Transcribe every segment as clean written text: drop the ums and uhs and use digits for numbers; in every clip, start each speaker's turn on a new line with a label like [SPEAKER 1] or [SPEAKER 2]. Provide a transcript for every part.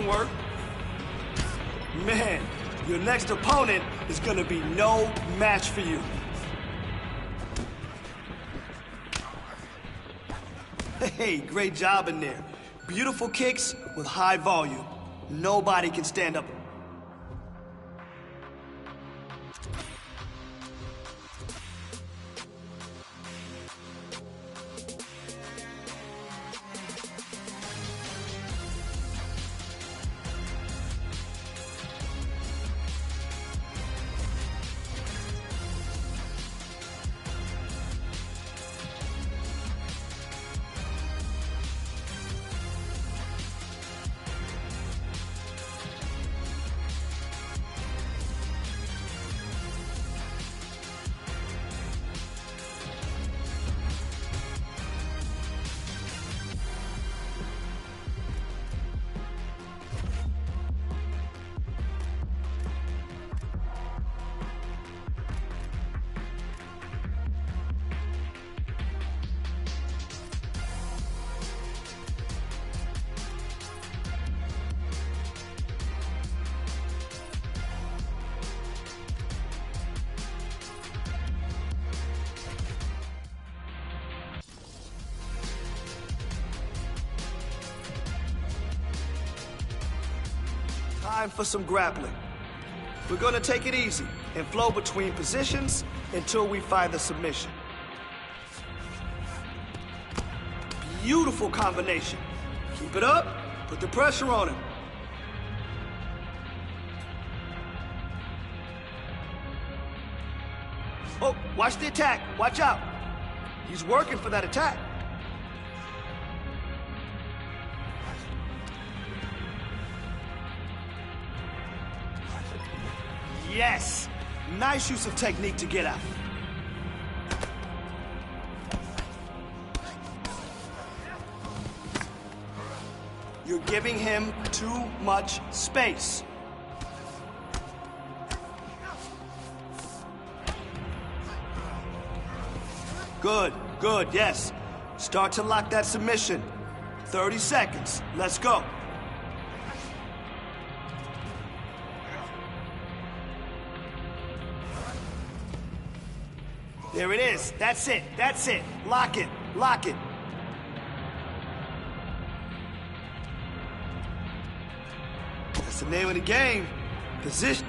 [SPEAKER 1] Work. Man, your next opponent is gonna be no match for you. Hey, great job in there. Beautiful kicks with high volume. Nobody can stand up. Time for some grappling. We're gonna take it easy and flow between positions until we find the submission. Beautiful combination. Keep it up, put the pressure on him. Oh, watch the attack, watch out. He's working for that attack. Yes! Nice use of technique to get out. You're giving him too much space. Good, good, yes. Start to lock that submission. 30 seconds. Let's go. There it is. That's it. That's it. Lock it. Lock it. That's the name of the game. Position.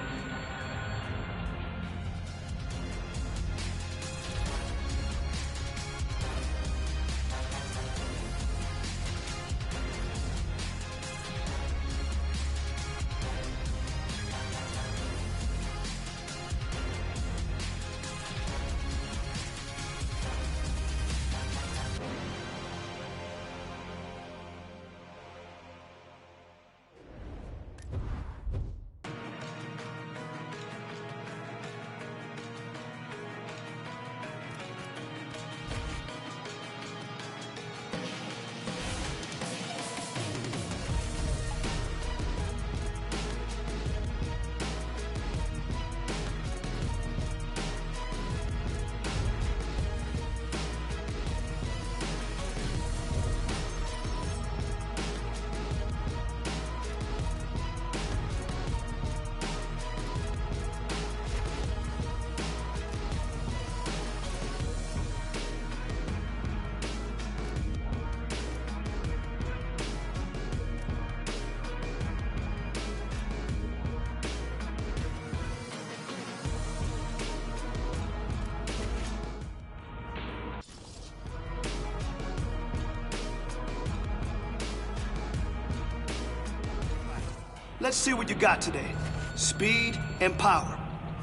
[SPEAKER 1] Let's see what you got today. Speed and power.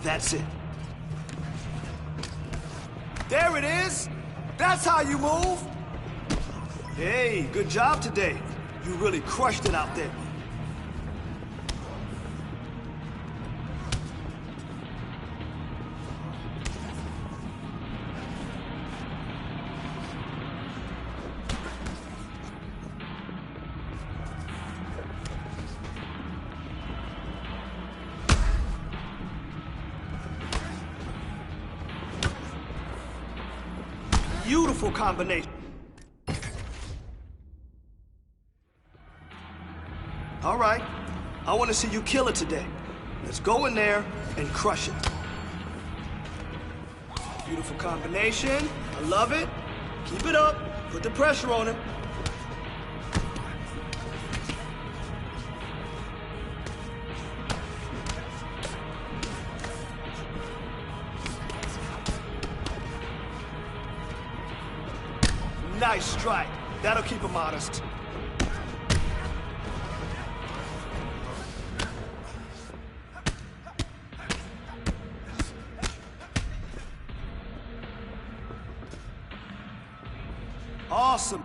[SPEAKER 1] That's it. There it is. That's how you move. Hey, good job today. You really crushed it out there. Beautiful combination. All right. I want to see you kill it today. Let's go in there and crush it. Beautiful combination. I love it. Keep it up. Put the pressure on him. Nice strike. That'll keep him honest. Awesome.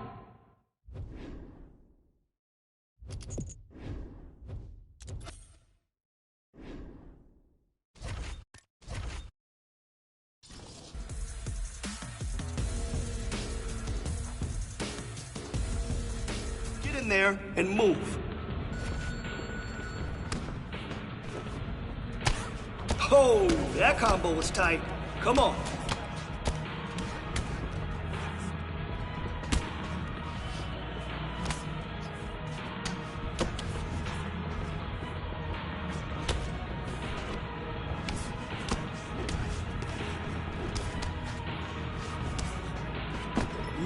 [SPEAKER 1] Get in there and move. Oh, that combo was tight. Come on.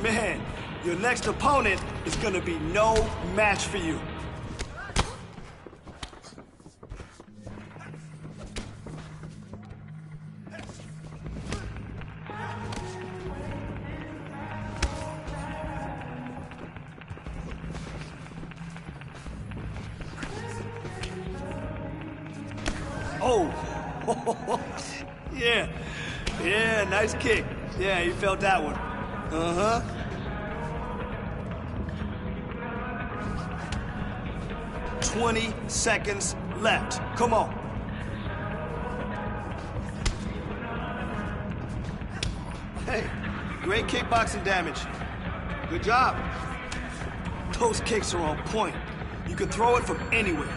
[SPEAKER 1] Man, your next opponent is gonna be no match for you. Oh, yeah, nice kick. Yeah, you felt that one. Uh-huh. "20 seconds left. Come on. Hey, great kickboxing damage. Good job. Those kicks are on point. You can throw it from anywhere.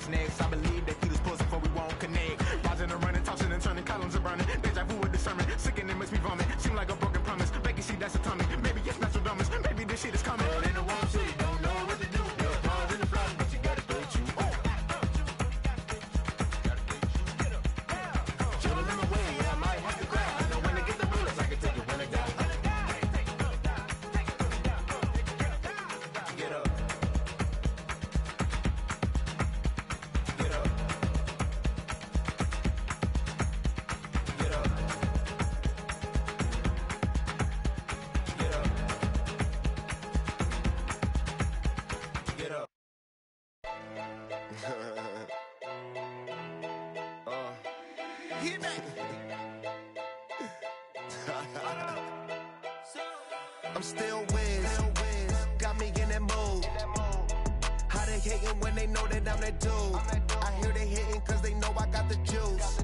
[SPEAKER 2] Next, I believe they feed us pussy before we won't connect. Rising and running, tossing and turning, columns are burning. Deja vu with discernment, sick and it makes me vomit. Seem like a broken promise. Becky, see that's atomic. Maybe it's not so dumb. Maybe this shit is coming. In the wrong city, don't know what to do. You're hard in the block, but you gotta do what you want. Chillin' in my way, I might have to cry. I know when to get the bullets, I can take it when I die. Get up. I'm still Wiz, got me in that mood. How they hating when they know that I'm that dude? I hear they hating cause they know I got the juice.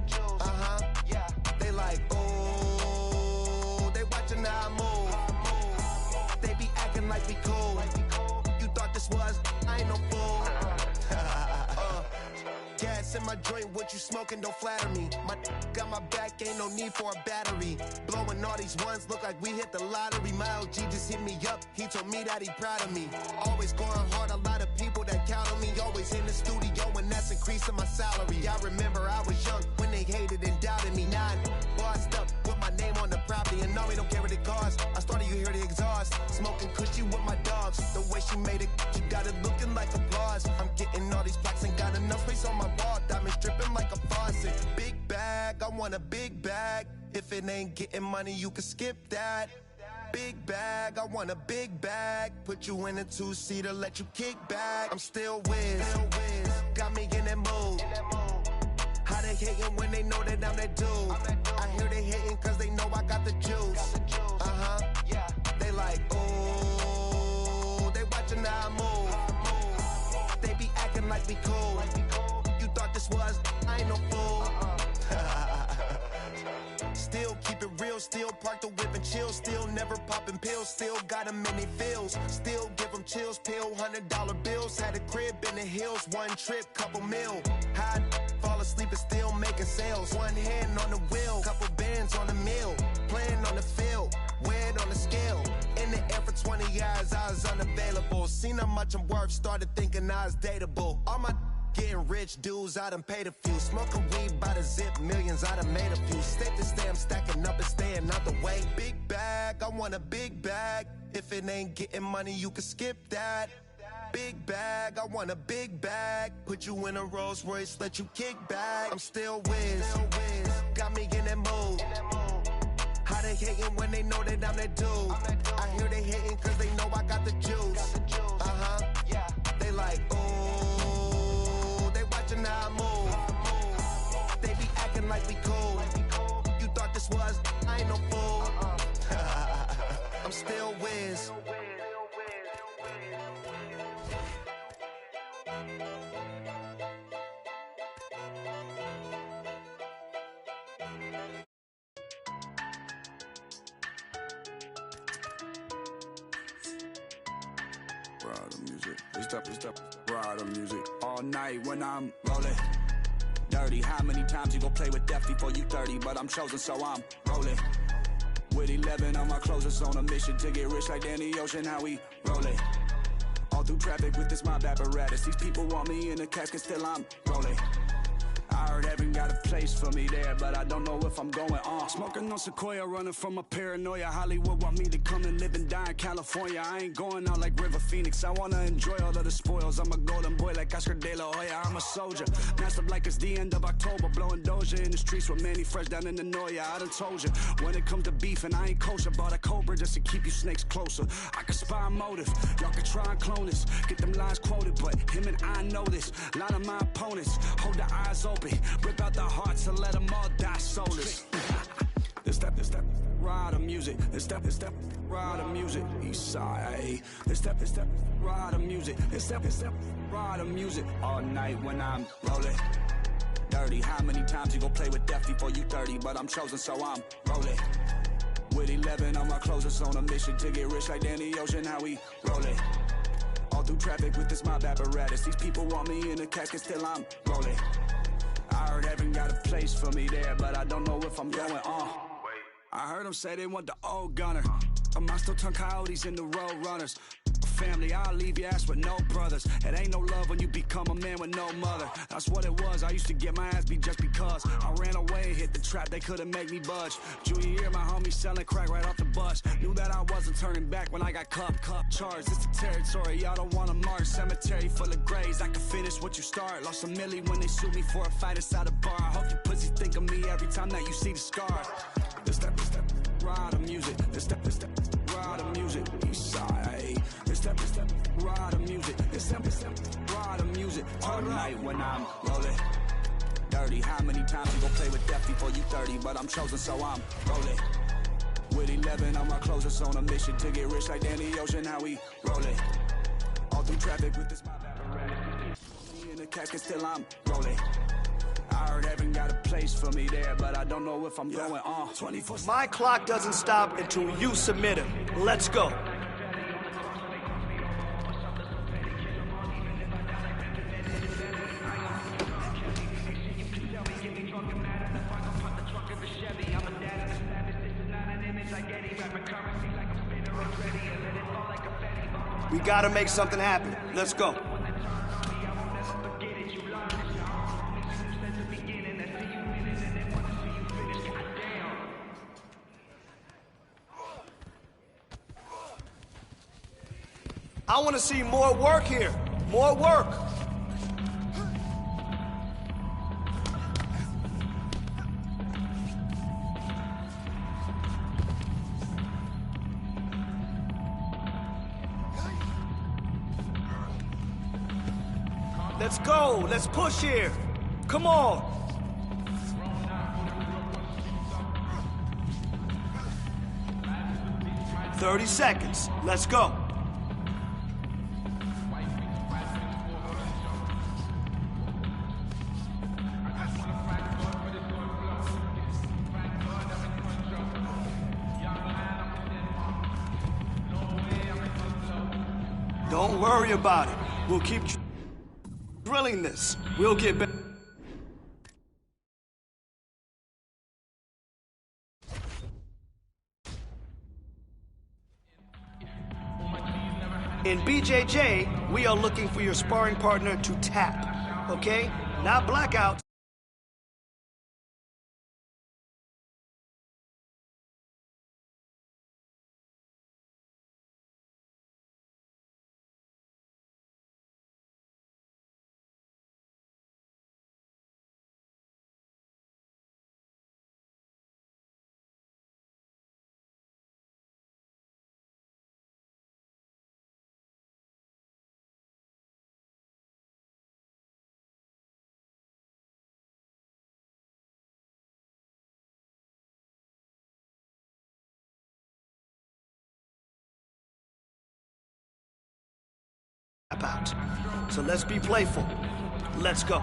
[SPEAKER 2] They like, ooh, they watching how I move. They be acting like we cool. You thought this was, I ain't no fool. Gas in my joint, what you smoking, don't flatter me. My got my back, ain't no need for a battery. Blowing all these ones, look like we hit the lottery. My LG just hit me up, he told me that he proud of me. Always going hard. piece of my salary. I remember I was young when they hated and doubted me. Now I'm bossed up with my name on the property, and no, we don't care what it costs. I started, you hear the exhaust, smoking cushy with my dogs. The way she made it, she got it looking like applause. I'm getting all these plaques and got enough space on my wall. Diamonds dripping like a faucet. Big bag, I want a big bag. If it ain't getting money, you can skip that. Big bag, I want a big bag. Put you in a two-seater, let you kick back. I'm still whiz, got me in that mood. How they hating when they know that I'm that dude? I hear they hating cause they know I got the juice. They like, ooh, they watching how I move. They be acting like we cool. You thought this was, I ain't no fool. Still keep it real, still park the whip and chill. Still never popping pills, still got them in they feels. Still give them chills, pill, $100 bills. Had a crib in the hills, one trip, couple mil. High, fall asleep and still making sales. One hand on the wheel, couple bands on the mill. Playing on the field, weighed on the scale. In the air for 20 years, I was unavailable. Seen how much I'm worth, started thinking I was dateable. All my getting rich dudes, I done paid a few. Smoking weed by the zip, millions, I done made a few. Step to stay, I'm stacking up and staying out the way. Big bag, I want a big bag. If it ain't getting money, you can skip that. Big bag, I want a big bag. Put you in a Rolls Royce, let you kick back. I'm still whiz, got me in that mood. How they hating when they know that I'm that dude? I hear they hating cause they know I got the juice. They like, ooh, they watching how I move. They be acting like we cool. You thought this was, I ain't no fool. I'm still whiz.
[SPEAKER 3] Rider music, it's the rider music. All night when I'm rolling. Dirty, how many times you gon' play with death before you 30? But I'm chosen, so I'm rolling. With 11 on my closest, on a mission to get rich like Danny Ocean. How we rolling? All through traffic with this mob apparatus. These people want me in a casket, still I'm rolling. I heard heaven got a place for me there, but I don't know if I'm going on. Smoking on Sequoia, running from a paranoia. Hollywood want me to come and live and die in California. I ain't going out like River Phoenix. I wanna enjoy all of the spoils. I'm a golden boy like Oscar De La Hoya. I'm a soldier, masked up like it's the end of October. Blowing Doja in the streets with Manny Fresh down in the Noya. I done told you, when it comes to beef and I ain't kosher. Bought a Cobra just to keep you snakes closer. I can spy a motive, y'all can try and clone this. Get them lines quoted, but him and I know this. Line of my opponents, hold their eyes open. Rip out the hearts and let them all die soulless. This step, rider music. This step, rider music. East side. This step, rider music. This step, rider music. All night when I'm rolling. Dirty, how many times you gon' play with death before you 30? But I'm chosen, so I'm rolling. With 11 on my closest, on a mission to get rich like Danny Ocean. How we rolling? All through traffic with this mob apparatus. These people want me in a casket, still I'm rolling. I heard heaven got a place for me there, but I don't know if I'm going on. I heard them say they want the old gunner. Am I still tongue coyotes in the road runners? Family, I'll leave your ass with no brothers. It ain't no love when you become a man with no mother. That's what it was, I used to get my ass beat just because I ran away and hit the trap, they couldn't make me budge. Junior year, my homie selling crack right off the bus. Knew that I wasn't turning back when I got cup charged. It's the territory, y'all don't wanna march. Cemetery full of graves, I can finish what you start. Lost a milli when they sued me for a fight inside a bar. I hope you pussy think of me every time that you see the scar. This step, rider music. This step, rider music. East side. This step, rider music. This step, rider music. All night when I'm rolling. Dirty, how many times you gon' play with death before you 30? But I'm chosen, so I'm rolling. With 11 on my closest, on a mission to get rich like Danny Ocean. How we rolling? All through traffic with this mob apparatus. In the casket, still I'm rolling. I heard heaven got a place for me there, but I don't know if I'm going on. 24.
[SPEAKER 1] My clock doesn't stop until you submit it. Let's go. We gotta make something happen. Let's go. I want to see more work here. More work. Let's go. Let's push here. Come on. "30 seconds. Let's go." Don't worry about it. We'll keep drilling this. We'll get back. In BJJ, we are looking for your sparring partner to tap, okay? Not blackout. Out. So let's be playful. Let's go.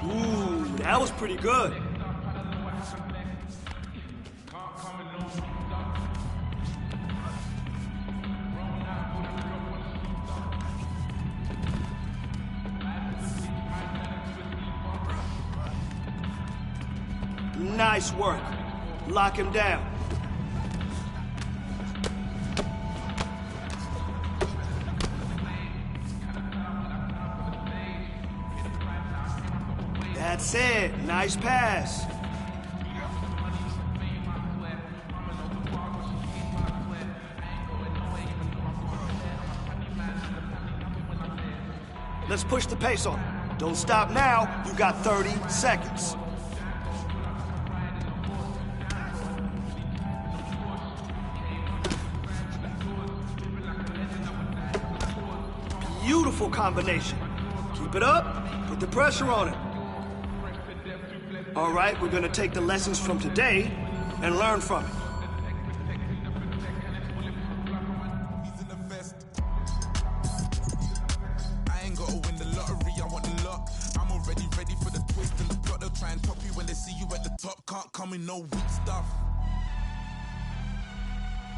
[SPEAKER 1] Ooh, that was pretty good. Nice work. Lock him down. That's it. Nice pass. Let's push the pace on him. Don't stop now. You got 30 seconds. Beautiful combination. Keep it up. Put the pressure on it. All right, we're going to take the lessons from today and learn from it.
[SPEAKER 4] I ain't got to win the lottery, I want the luck. I'm already ready for the twist and the plot. They'll try and top you when they see you at the top. Can't come in no weak stuff.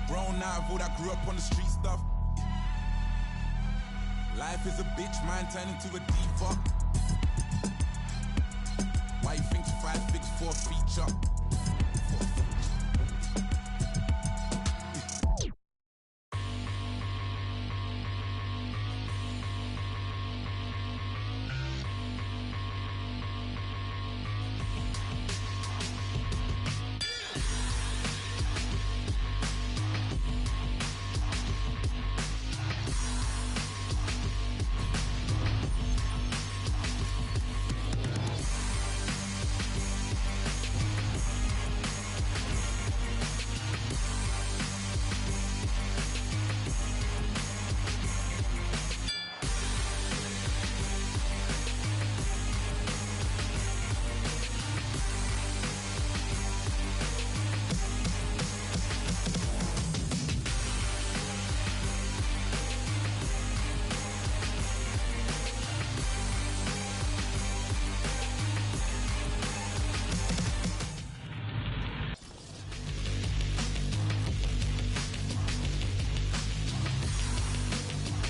[SPEAKER 4] Grown out of all that grew up on the street stuff. Life is a bitch, mine turned into a diva. Why you think 5 figs for a feature?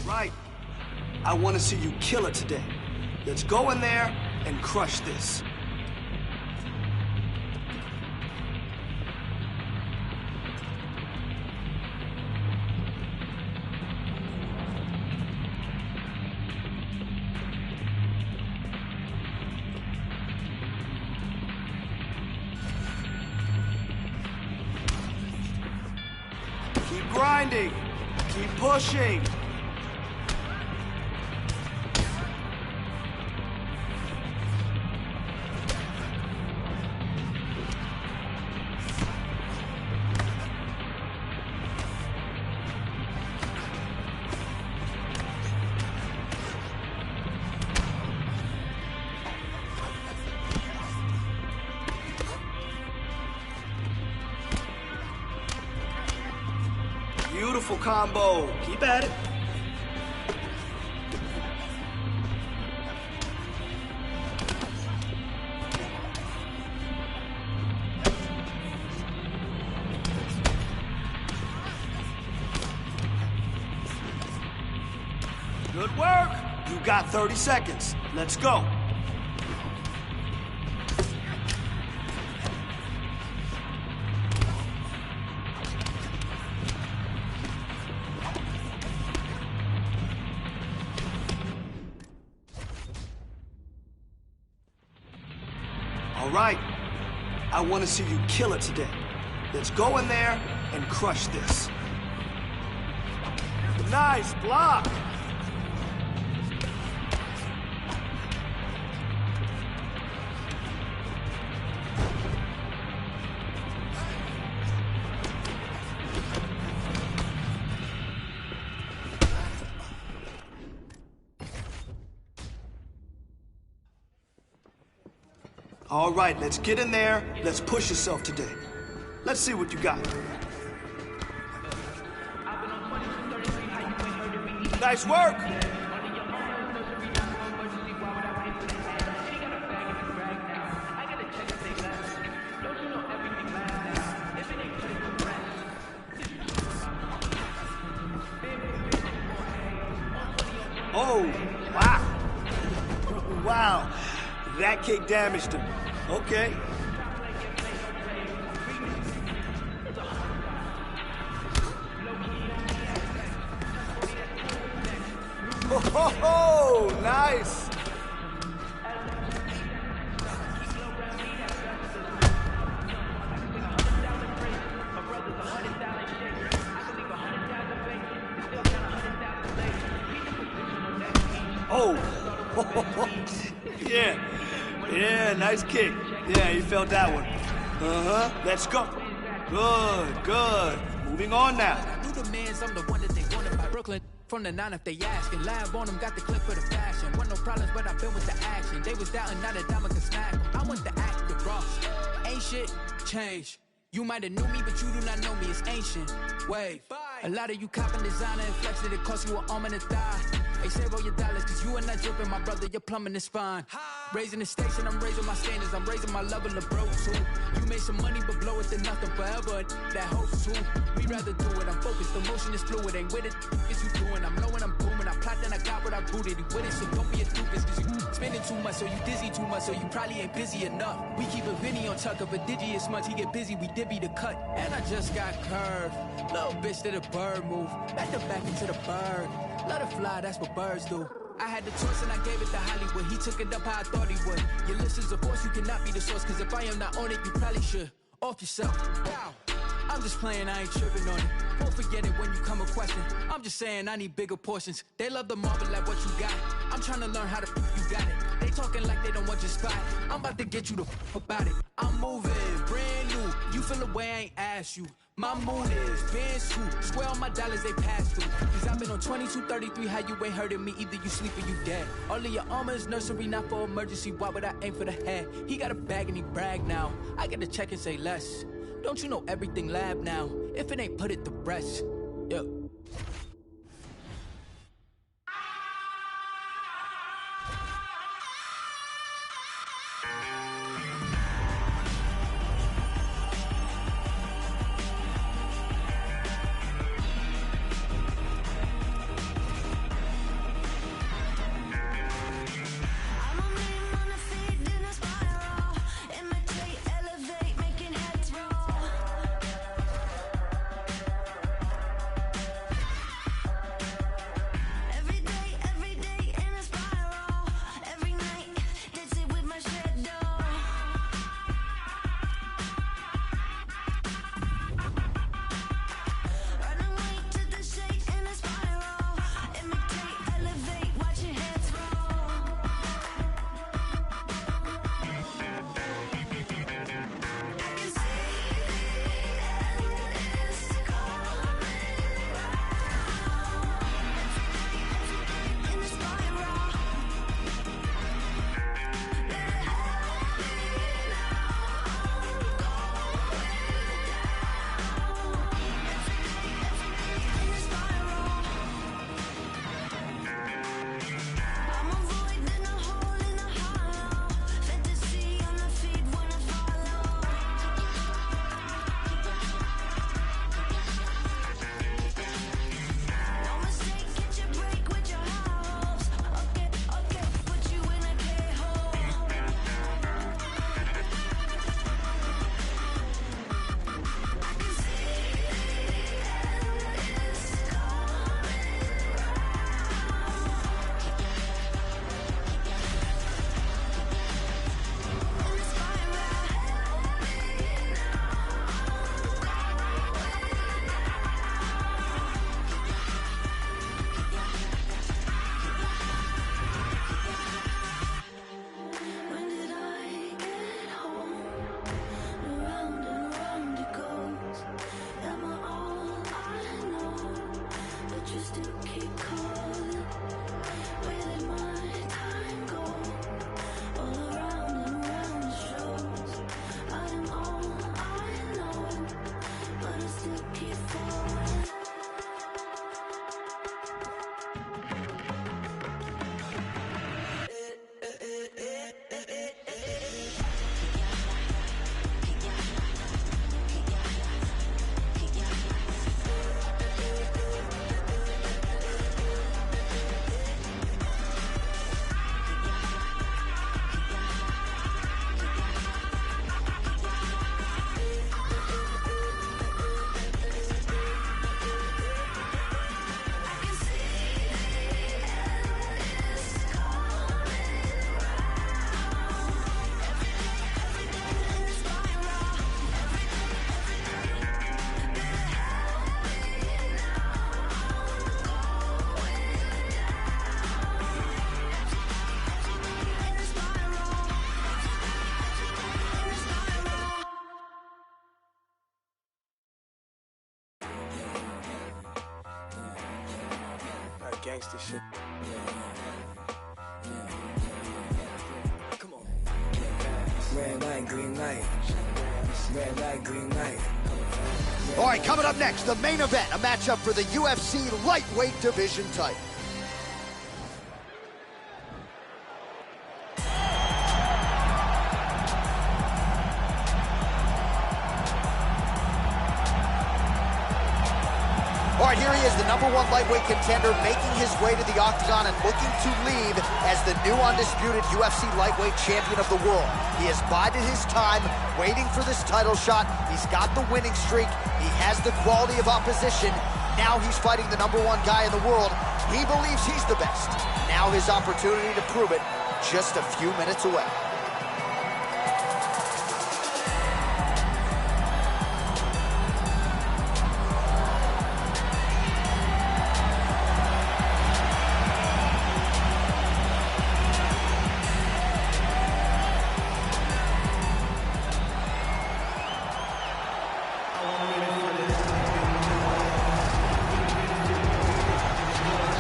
[SPEAKER 1] Right. I want to see you kill it today. Let's go in there and crush this. Keep grinding. Keep pushing. Beautiful combo. Keep at it. Good work. You got 30 seconds. Let's go. All right, I want to see you kill it today. Let's go in there and crush this. Nice block. All right, let's get in there. Let's push yourself today. Let's see what you got. Nice work. Oh, wow. Wow. That kick damaged him. Okay. Oh, nice. Oh. Yeah. Yeah, nice kick. Yeah, you felt that one. Uh-huh. Let's go. Good, good. Moving on now.
[SPEAKER 5] New demands, I'm the one that they wanted by Brooklyn. From the 9 if they asking. Lab on them, got the clip for the fashion. Want no problems, but I've been with the action. They was doubting, now that diamond can snack 'em. I want the active Ross. Ain't shit change. You might have knew me, but you do not know me. It's ancient. Wave. A lot of you copping designer and flexing, it cost you an arm and a thigh. Hey, save all your dollars, cause you are not dripping, my brother, you're plumbing is fine. Raising the stakes and I'm raising my standards, I'm raising my level of bro too. You made some money, but blow it to nothing forever, that hopes too. We rather do it, I'm focused, the motion is fluid, ain't with it, is you doing? I'm low and I'm booming, I plot then I got what I booted, you with it, so don't be a doofus, cause you spending too much, so you dizzy too much, so you probably ain't busy enough. We keep a Vinny on tuck, of a digi as much, he get busy, we divvy the cut. And I just got curved, little bitch did a bird move, back to back into the bird. Let it fly, that's what birds do. I had the choice and I gave it to Hollywood. He took it up how I thought he would. Your list is a force, you cannot be the source. Cause if I am not on it, you probably should. Off yourself. Wow. I'm just playing, I ain't tripping on it. Won't forget it when you come a question. I'm just saying I need bigger portions. They love the marvel at what you got. I'm trying to learn how to you got it. They talking like they don't want your spot. I'm about to get you the about it. I'm moving, brand new. You feel the way I ain't asked you. My mood is been swoop. Swear on my dollars they pass through. Cause I've been on 2233, how you ain't hurting me. Either you sleep or you dead. All of your armor is nursery, not for emergency. Why would I aim for the head? He got a bag and he brag now. I get to check and say less. Don't you know everything lab now? If it ain't, put it to rest. Yeah.
[SPEAKER 1] gangster shit. Come on.
[SPEAKER 6] Red light, green light. Red light, green light.
[SPEAKER 7] All right, coming up next, the main event, a matchup for the UFC Lightweight Division title. All right, here he is, the #1 lightweight contender, making his way to the octagon and looking to leave as the new undisputed UFC Lightweight Champion of the world. He has bided his time, waiting for this title shot. He's got the winning streak. He has the quality of opposition. Now he's fighting the #1 guy in the world. He believes he's the best. Now his opportunity to prove it, just a few minutes away.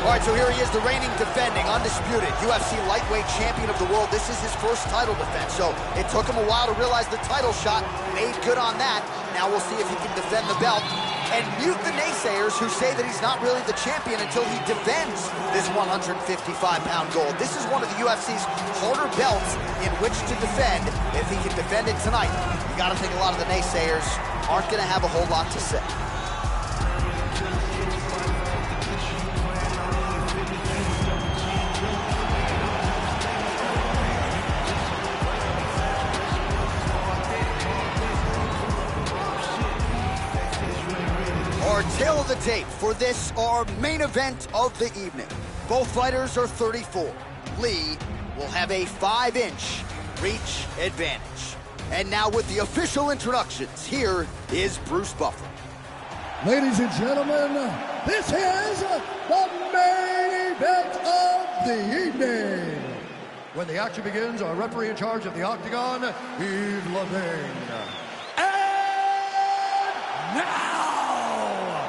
[SPEAKER 7] All right, so here he is, the reigning, defending, undisputed UFC Lightweight Champion of the world. This is his first title defense, so it took him a while to realize the title shot. Made good on that. Now we'll see if he can defend the belt. And mute the naysayers who say that he's not really the champion until he defends this 155-pound gold. This is one of the UFC's harder belts in which to defend. If he can defend it tonight, you got to think a lot of the naysayers aren't going to have a whole lot to say. Our tail of the tape for this, our main event of the evening. Both fighters are 34. Lee will have a 5-inch reach advantage. And now with the official introductions, here is Bruce Buffer.
[SPEAKER 8] Ladies and gentlemen, this is the main event of the evening. When the action begins, our referee in charge of the octagon, Yves Levine. And now,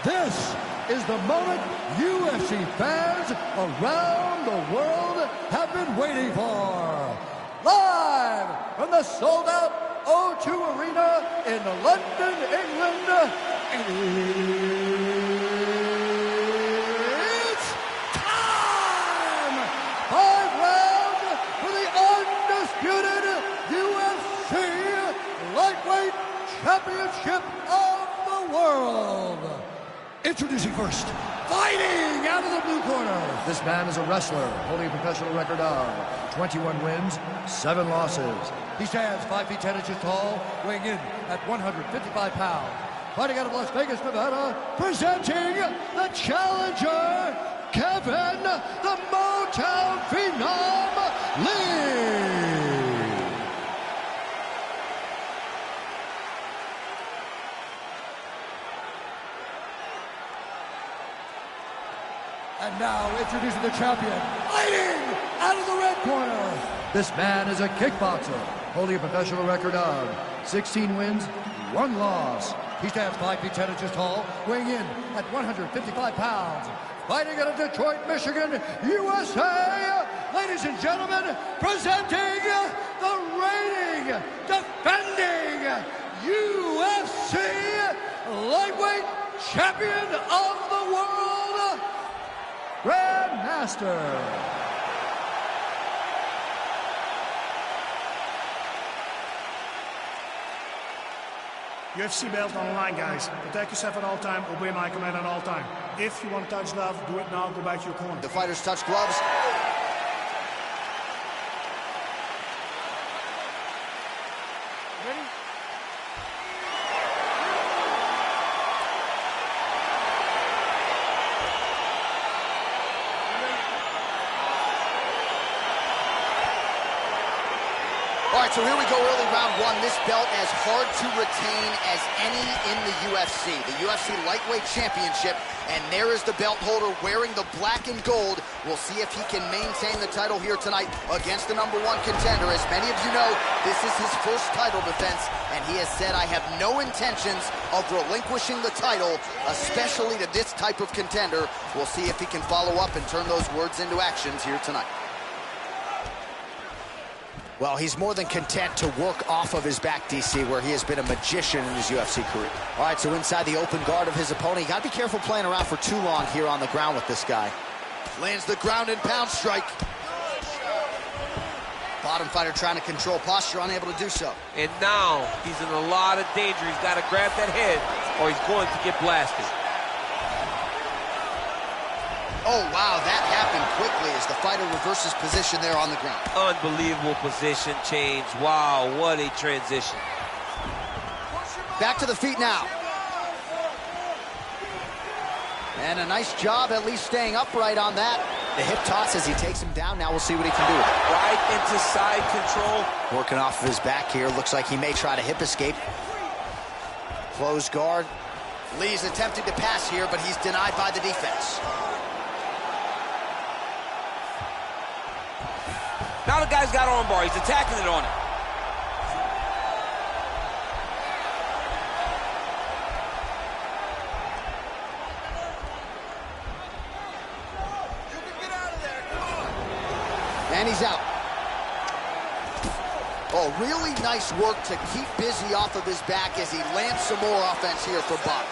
[SPEAKER 8] this is the moment UFC fans around the world have been waiting for. Live from the sold-out O2 Arena in London, England, it's time! 5 rounds for the undisputed UFC Lightweight Championship of the world. Introducing first, fighting out of the blue corner. This man is a wrestler, holding a professional record of 21 wins, 7 losses. He stands 5 feet 10 inches tall, weighing in at 155 pounds. Fighting out of Las Vegas, Nevada, presenting the challenger, Kevin the Motown Phenom Lee. And now, introducing the champion, fighting out of the red corner. This man is a kickboxer, holding a professional record of 16 wins, 1 loss. He stands 5 feet 10 inches tall, weighing in at 155 pounds. Fighting out of Detroit, Michigan, USA. Ladies and gentlemen, presenting the reigning, defending UFC Lightweight Champion of the World, Grandmaster.
[SPEAKER 9] UFC belt on the line, guys. Protect yourself at all time. Obey my command at all time. If you want to touch glove, do it now. Go back to your corner.
[SPEAKER 7] The fighters touch gloves.
[SPEAKER 9] Ready?
[SPEAKER 7] All right, so here we go, early round 1. This belt as hard to retain as any in the UFC, the UFC Lightweight Championship, and there is the belt holder wearing the black and gold. We'll see if he can maintain the title here tonight against the #1 contender. As many of you know, this is his first title defense, and he has said, I have no intentions of relinquishing the title, especially to this type of contender. We'll see if he can follow up and turn those words into actions here tonight. Well, he's more than content to work off of his back, DC, where he has been a magician in his UFC career. All right, so inside the open guard of his opponent, you got to be careful playing around for too long here on the ground with this guy. Lands the ground and pound strike. Bottom fighter trying to control posture, unable to do so.
[SPEAKER 10] And now he's in a lot of danger. He's got to grab that head or he's going to get blasted.
[SPEAKER 7] Oh, wow, that happened quickly as the fighter reverses position there on the ground.
[SPEAKER 10] Unbelievable position change. Wow, what a transition.
[SPEAKER 7] Back to the feet now. And a nice job at least staying upright on that. The hip toss as he takes him down. Now we'll see what he can do with it.
[SPEAKER 10] Right into side control.
[SPEAKER 7] Working off of his back here. Looks like he may try to hip escape. Closed guard. Lee's attempting to pass here, but he's denied by the defense.
[SPEAKER 10] Now the guy's got armbar. He's attacking it on him.
[SPEAKER 7] And he's out. Oh, really nice work to keep busy off of his back as he lands some more offense here for Bob.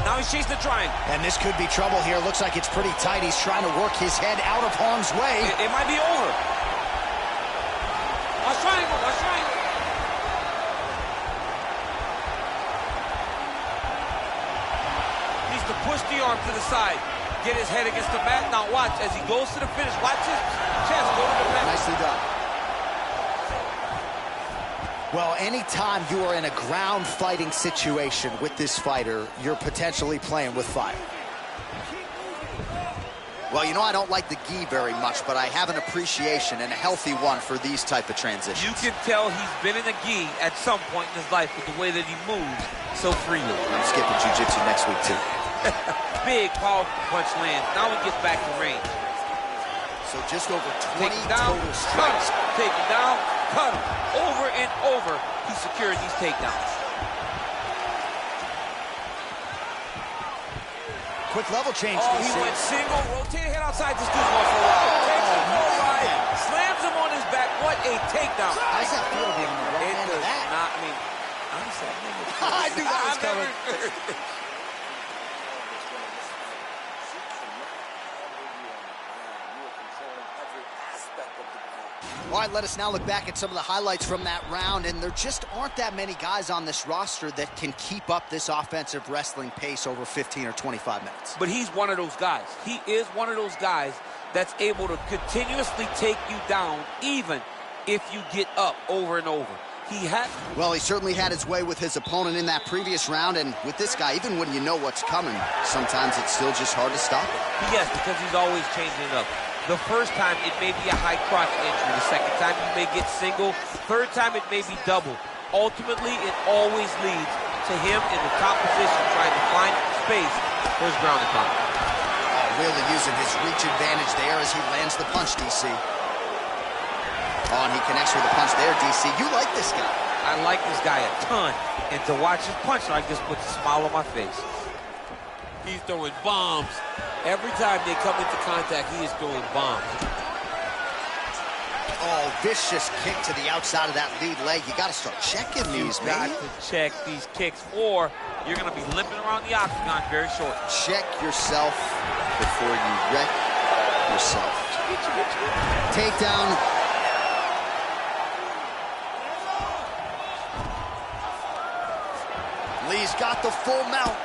[SPEAKER 10] Now he's chasing the triangle.
[SPEAKER 7] And this could be trouble here. Looks like it's pretty tight. He's trying to work his head out of harm's way.
[SPEAKER 10] It might be over. Watch triangle, watch triangle. Needs to push the arm to the side. Get his head against the mat. Now watch as he goes to the finish. Watch his chest go to the mat.
[SPEAKER 7] Nicely done. Well, anytime you are in a ground fighting situation with this fighter, you're potentially playing with fire. Well, you know I don't like the gi very much, but I have an appreciation and a healthy one for these type of transitions.
[SPEAKER 10] You can tell he's been in a gi at some point in his life with the way that he moves so freely.
[SPEAKER 7] I'm skipping jiu-jitsu next week, too.
[SPEAKER 10] Big, powerful punch lands. Now he gets back to range.
[SPEAKER 7] So just over 20
[SPEAKER 10] down,
[SPEAKER 7] total strikes.
[SPEAKER 10] Take him down, cut him. Over and over, he's securing these takedowns.
[SPEAKER 7] Quick level change.
[SPEAKER 10] Oh, he went single, rotated head outside. This dude's going for a ride. Takes him for a ride, slams him on his back. What a takedown.
[SPEAKER 7] How does that feel being on the wrong end of that?
[SPEAKER 10] Not me. Honestly,
[SPEAKER 7] I knew that was coming. All right, let us now look back at some of the highlights from that round, and there just aren't that many guys on this roster that can keep up this offensive wrestling pace over 15 or 25 minutes.
[SPEAKER 10] But he's one of those guys. He is one of those guys that's able to continuously take you down, even if you get up over and over. Well, he certainly had his way with his opponent in that previous round, and with this guy, even when you know what's coming, sometimes it's still just hard to stop it. Yes, because he's always changing it up. The first time, it may be a high crotch injury. The second time, you may get single. Third time, it may be double. Ultimately, it always leads to him in the top position, trying to find space for his ground and pound. Really using his reach advantage there as he lands the punch, DC. Oh, and he connects with a punch there, DC. You like this guy. I like this guy a ton. And to watch his punch like this puts a smile on my face. He's throwing bombs. Every time they come into contact, he is throwing bombs. Oh, vicious kick to the outside of that lead leg. You got to start checking these, man. You got to check these kicks, or you're going to be limping around the octagon very short. Check yourself before you wreck yourself. Takedown. Lee's got the full mount.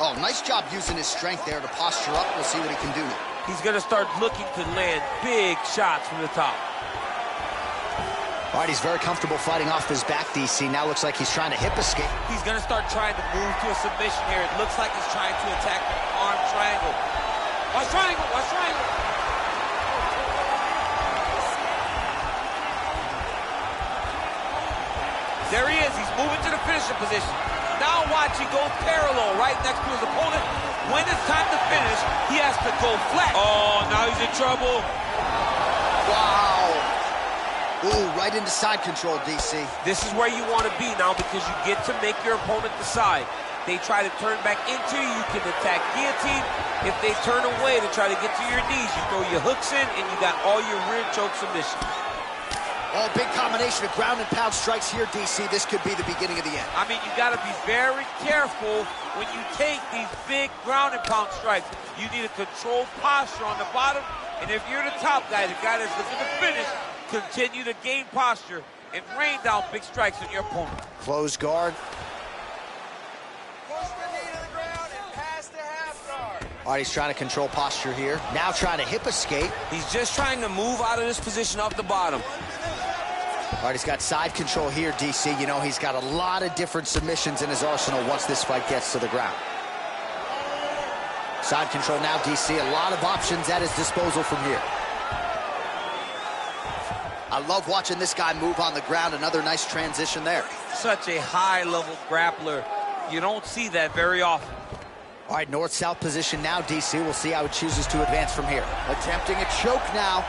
[SPEAKER 10] Oh, nice job using his strength there to posture up. We'll see what he can do now. He's going to start looking to land big shots from the top. All right, he's very comfortable fighting off his back, DC. Now looks like he's trying to hip escape. He's going to start trying to move to a submission here. It looks like he's trying to attack the arm triangle. Watch triangle, watch triangle. There he is. He's moving to the finishing position. Now watch, he goes parallel right next to his opponent. When it's time to finish, he has to go flat. Oh, now he's in trouble.
[SPEAKER 7] Wow. Ooh, right into side control, DC.
[SPEAKER 10] This is where you want to be now because you get to make your opponent decide. They try to turn back into you, you can attack guillotine. If they turn away to try to get to your knees, you throw your hooks in and you got all your rear choke submissions.
[SPEAKER 7] Oh, big combination of ground and pound strikes here, DC. This could be the beginning of the end.
[SPEAKER 10] I mean, you got to be very careful when you take these big ground and pound strikes. You need a controlled posture on the bottom, and if you're the top guy, the guy that's looking to finish, continue to gain posture and rain down big strikes on your opponent.
[SPEAKER 7] Close guard.
[SPEAKER 2] Push the knee to the ground and pass the half guard.
[SPEAKER 7] All right, he's trying to control posture here. Now trying to hip escape.
[SPEAKER 10] He's just trying to move out of this position off the bottom.
[SPEAKER 7] All right, he's got side control here, DC. You know, he's got a lot of different submissions in his arsenal once this fight gets to the ground. Side control now, DC. A lot of options at his disposal from here. I love watching this guy move on the ground. Another nice transition there.
[SPEAKER 10] Such a high-level grappler. You don't see that very often.
[SPEAKER 7] All right, north-south position now, DC. We'll see how he chooses to advance from here. Attempting a choke now.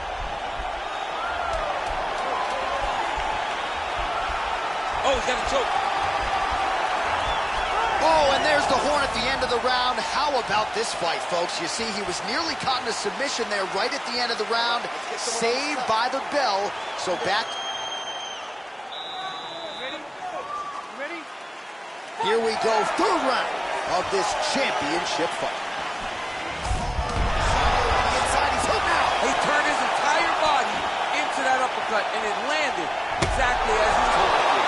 [SPEAKER 10] Oh, he's got a choke.
[SPEAKER 7] Oh, and there's the horn at the end of the round. How about this fight, folks? You see, he was nearly caught in a submission there right at the end of the round. Saved by the bell. So back.
[SPEAKER 2] Ready?
[SPEAKER 7] Here we go, third round of this championship fight. Inside, he's hooked now.
[SPEAKER 10] He turned his entire body into that uppercut, and it landed exactly as he was hoping to.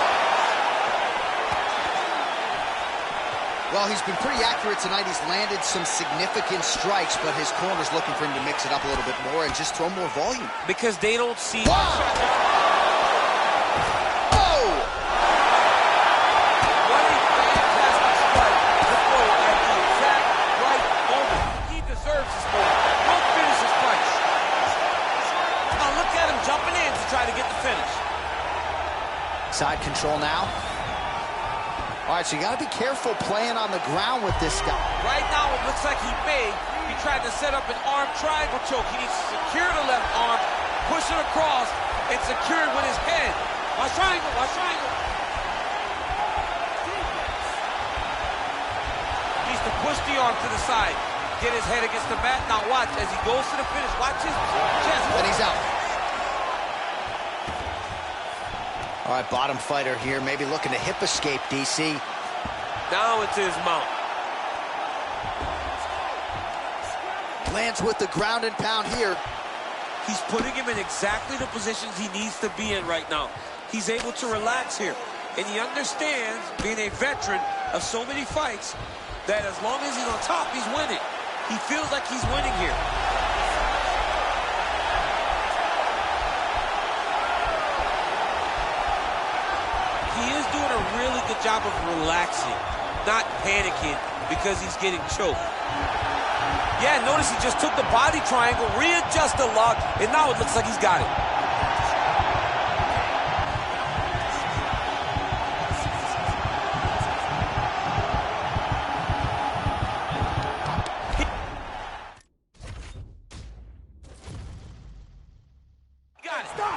[SPEAKER 7] Well, he's been pretty accurate tonight. He's landed some significant strikes, but his corner's looking for him to mix it up a little bit more and just throw more volume.
[SPEAKER 10] Because they don't see...
[SPEAKER 7] Wow. Oh!
[SPEAKER 10] What a fantastic strike to throw at the exact right moment. He deserves this moment. Don't finish his fight. Now look at him jumping in to try to get the finish.
[SPEAKER 7] Side control now. All right, so you got to be careful playing on the ground with this guy.
[SPEAKER 10] Right now, it looks like he may be trying to set up an arm triangle choke. He needs to secure the left arm, push it across, and secure it with his head. Watch triangle, watch triangle. He needs to push the arm to the side, get his head against the mat. Now watch, as he goes to the finish, watch his chest.
[SPEAKER 7] And he's out. All right, bottom fighter here, maybe looking to hip escape, DC.
[SPEAKER 10] Now into his mount.
[SPEAKER 7] Lands with the ground and pound here.
[SPEAKER 10] He's putting him in exactly the positions he needs to be in right now. He's able to relax here. And he understands, being a veteran of so many fights, that as long as he's on top, he's winning. He feels like he's winning here. He is doing a really good job of relaxing, not panicking because he's getting choked. Yeah, notice he just took the body triangle, readjusted the lock, and now it looks like he's got it.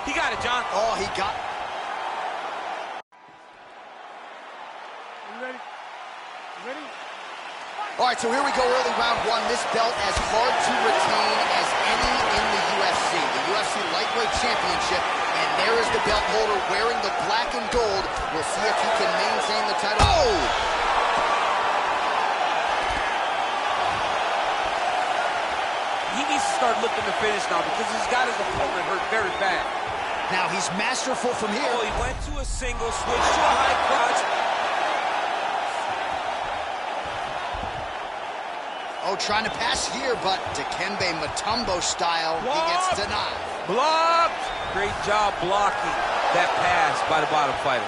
[SPEAKER 10] He got it, John.
[SPEAKER 7] Oh, he got it. All right, so here we go, early round one. This belt as hard to retain as any in the UFC. The UFC Lightweight Championship, and there is the belt holder wearing the black and gold. We'll see if he can maintain the title. Oh!
[SPEAKER 10] He needs to start looking to finish now because he's got his opponent hurt very bad.
[SPEAKER 7] Now he's masterful from here.
[SPEAKER 10] Oh, he went to a single, switched to a high crotch.
[SPEAKER 7] Oh, trying to pass here, but Dikembe Mutombo style, he gets denied.
[SPEAKER 10] Blocked! Great job blocking that pass by the bottom fighter.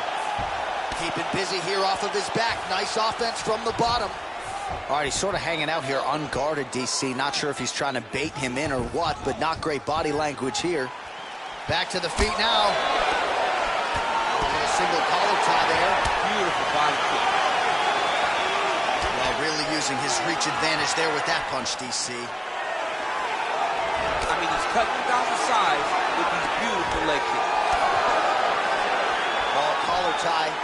[SPEAKER 7] Keeping busy here off of his back. Nice offense from the bottom. All right, he's sort of hanging out here unguarded, DC. Not sure if he's trying to bait him in or what, but not great body language here. Back to the feet now. single collar tie there.
[SPEAKER 10] Beautiful body kick.
[SPEAKER 7] Well, really using his reach advantage there with that punch, DC.
[SPEAKER 10] I mean, he's cutting you down the sides with these beautiful leg kicks.
[SPEAKER 7] Ball collar tie.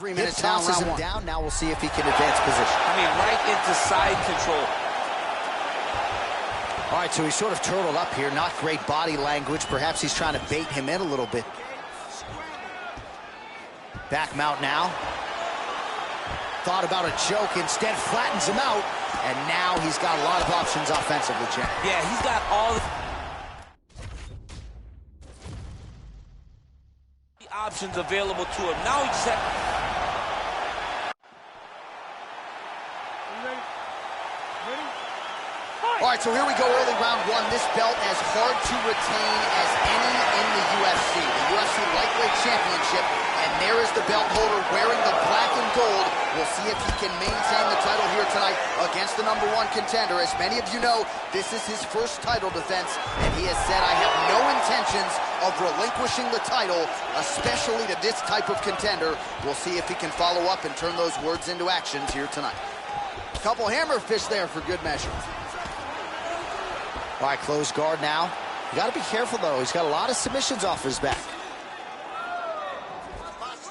[SPEAKER 7] Minutes down, tosses him down. Now we'll see if he can advance position.
[SPEAKER 10] I mean, right into side control.
[SPEAKER 7] All right, so he's sort of turtled up here. Not great body language. Perhaps he's trying to bait him in a little bit. Back mount now. Thought about a choke, instead flattens him out. And now he's got a lot of options offensively, Jen.
[SPEAKER 10] Yeah, he's got all the options available to him. Now he just has...
[SPEAKER 7] All right, so here we go, early round one. This belt as hard to retain as any in the UFC. The UFC Lightweight Championship, and there is the belt holder wearing the black and gold. We'll see if he can maintain the title here tonight against the #1 contender. As many of you know, this is his first title defense, and he has said, I have no intentions of relinquishing the title, especially to this type of contender. We'll see if he can follow up and turn those words into actions here tonight. A couple hammer fists there for good measure. All right, closed guard now. You got to be careful, though. He's got a lot of submissions off his back.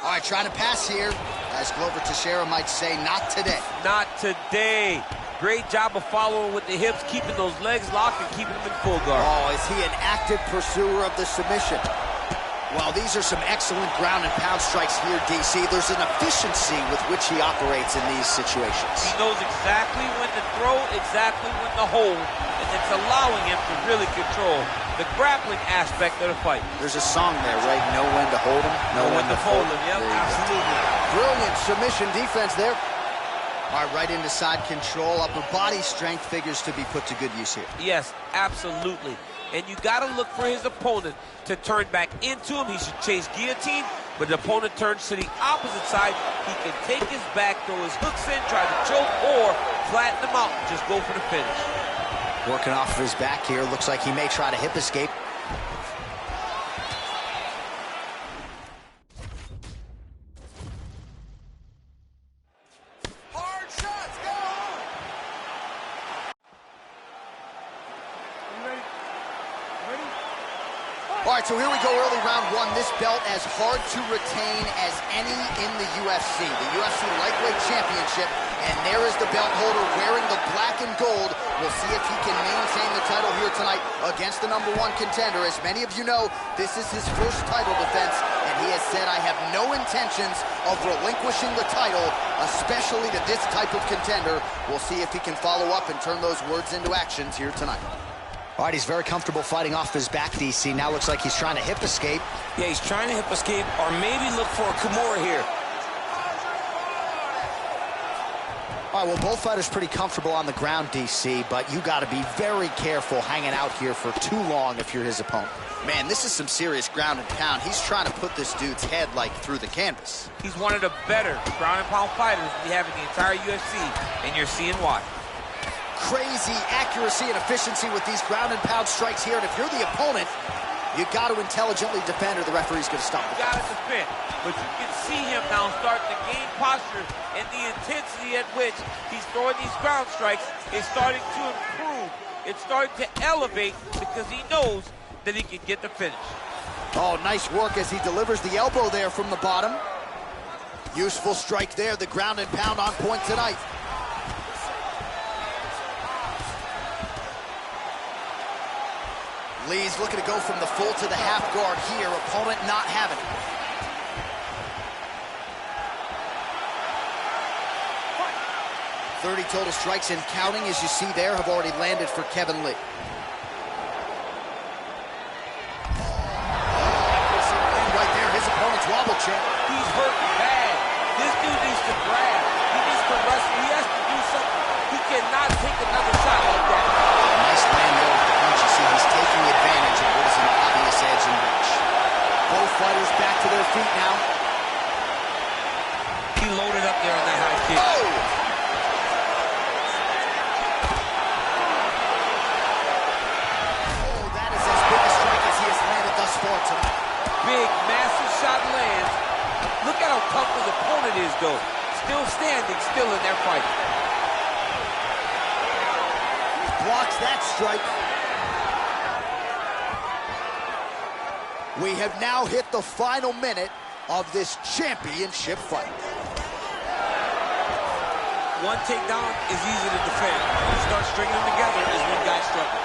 [SPEAKER 7] All right, trying to pass here. As Glover Teixeira might say, not today.
[SPEAKER 10] Not today. Great job of following with the hips, keeping those legs locked and keeping them in full guard.
[SPEAKER 7] Oh, is he an active pursuer of the submission? Well, these are some excellent ground and pound strikes here, DC. There's an efficiency with which he operates in these situations.
[SPEAKER 10] He knows exactly when to throw, exactly when to hold, and it's allowing him to really control the grappling aspect of the fight.
[SPEAKER 7] There's a song there, right? Know when to hold him,
[SPEAKER 10] know when to fold him. Yep, absolutely.
[SPEAKER 7] Brilliant submission defense there. All right, right into side control. Upper body strength figures to be put to good use here.
[SPEAKER 10] Yes, absolutely. And you got to look for his opponent to turn back into him. He should chase guillotine, but the opponent turns to the opposite side. He can take his back, throw his hooks in, try to choke, or flatten him out and just go for the finish.
[SPEAKER 7] Working off of his back here. Looks like he may try to hip escape. All right, so here we go, early round one. This belt as hard to retain as any in the UFC. The UFC Lightweight Championship, and there is the belt holder wearing the black and gold. We'll see if he can maintain the title here tonight against the #1 contender. As many of you know, this is his first title defense, and he has said, I have no intentions of relinquishing the title, especially to this type of contender. We'll see if he can follow up and turn those words into actions here tonight. All right, he's very comfortable fighting off his back, DC. Now looks like he's trying to hip escape.
[SPEAKER 11] Yeah, he's trying to hip escape or maybe look for a Kimura here.
[SPEAKER 7] All right, well, both fighters pretty comfortable on the ground, DC, but you got to be very careful hanging out here for too long if you're his opponent. Man, this is some serious ground and pound. He's trying to put this dude's head, like, through the canvas.
[SPEAKER 10] He's one of the better ground and pound fighters we have in the entire UFC, and you're seeing why.
[SPEAKER 7] Crazy accuracy and efficiency with these ground and pound strikes here, and if you're the opponent, you got to intelligently defend or the referee's going to stop it.
[SPEAKER 10] You got to defend, but you can see him now starting to gain posture, and the intensity at which he's throwing these ground strikes is starting to improve. It's starting to elevate because he knows that he can get the finish.
[SPEAKER 7] Oh, nice work as he delivers the elbow there from the bottom. Useful strike there, the ground and pound on point tonight. Lee's looking to go from the full to the half guard here. Opponent not having it. .30 total strikes and counting, as you see there, have already landed for Kevin Lee. Right there, his opponent's wobble check.
[SPEAKER 10] He's hurt bad. This dude needs to grab. He needs to wrestle. He has to do something. He cannot take another shot like that.
[SPEAKER 7] Nice land there with the punch. You see he's taking advantage of what is an obvious edge and reach. Both fighters back to their feet now.
[SPEAKER 11] He loaded up there on that high kick.
[SPEAKER 7] Oh! Oh, that is as big a strike as he has landed thus far tonight.
[SPEAKER 10] Big, massive shot lands. Look at how tough his opponent is, though. Still standing, still in their fight.
[SPEAKER 7] Blocks that strike. We have now hit the final minute of this championship fight.
[SPEAKER 11] One takedown is easy to defend. You start stringing them together is when guys struggle.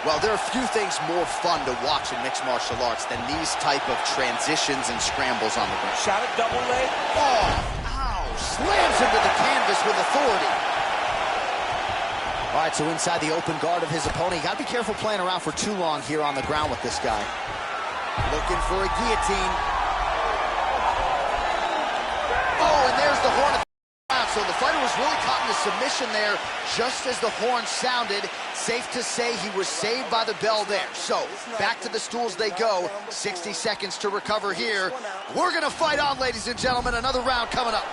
[SPEAKER 7] Well, there are few things more fun to watch in mixed martial arts than these type of transitions and scrambles on the ground.
[SPEAKER 11] Shot a double leg.
[SPEAKER 7] Oh, ow. Slams into the canvas with authority. All right, so inside the open guard of his opponent. You got to be careful playing around for too long here on the ground with this guy. Looking for a guillotine. Oh, and there's the horn. So the fighter was really caught in the submission there just as the horn sounded. Safe to say he was saved by the bell there. So back to the stools they go. 60 seconds to recover here. We're going to fight on, ladies and gentlemen. Another round coming up.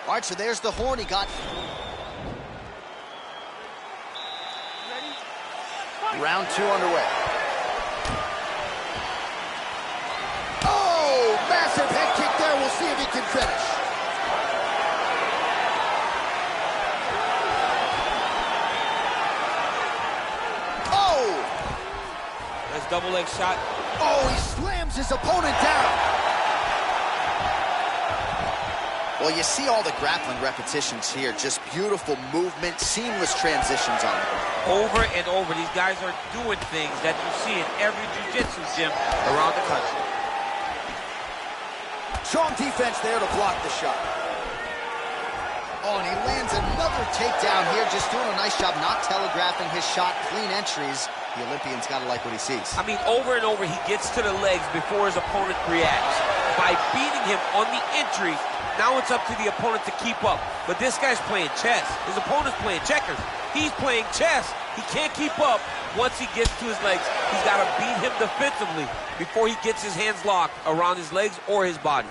[SPEAKER 7] All right, so there's the horn he got. Round 2 underway. Oh, massive head kick there. We'll see if he can finish.
[SPEAKER 11] Double leg shot.
[SPEAKER 7] Oh, he slams his opponent down. Well, you see all the grappling repetitions here. Just beautiful movement, seamless transitions on the ground.
[SPEAKER 10] Over and over, these guys are doing things that you see in every jiu-jitsu gym around the country.
[SPEAKER 7] Strong defense there to block the shot. Oh, and he lands another takedown here, just doing a nice job not telegraphing his shot. Clean entries. The Olympian's got to like what he sees.
[SPEAKER 10] I mean, over and over, he gets to the legs before his opponent reacts. By beating him on the entries, now it's up to the opponent to keep up. But this guy's playing chess. His opponent's playing checkers. He's playing chess. He can't keep up once he gets to his legs. He's got to beat him defensively before he gets his hands locked around his legs or his body.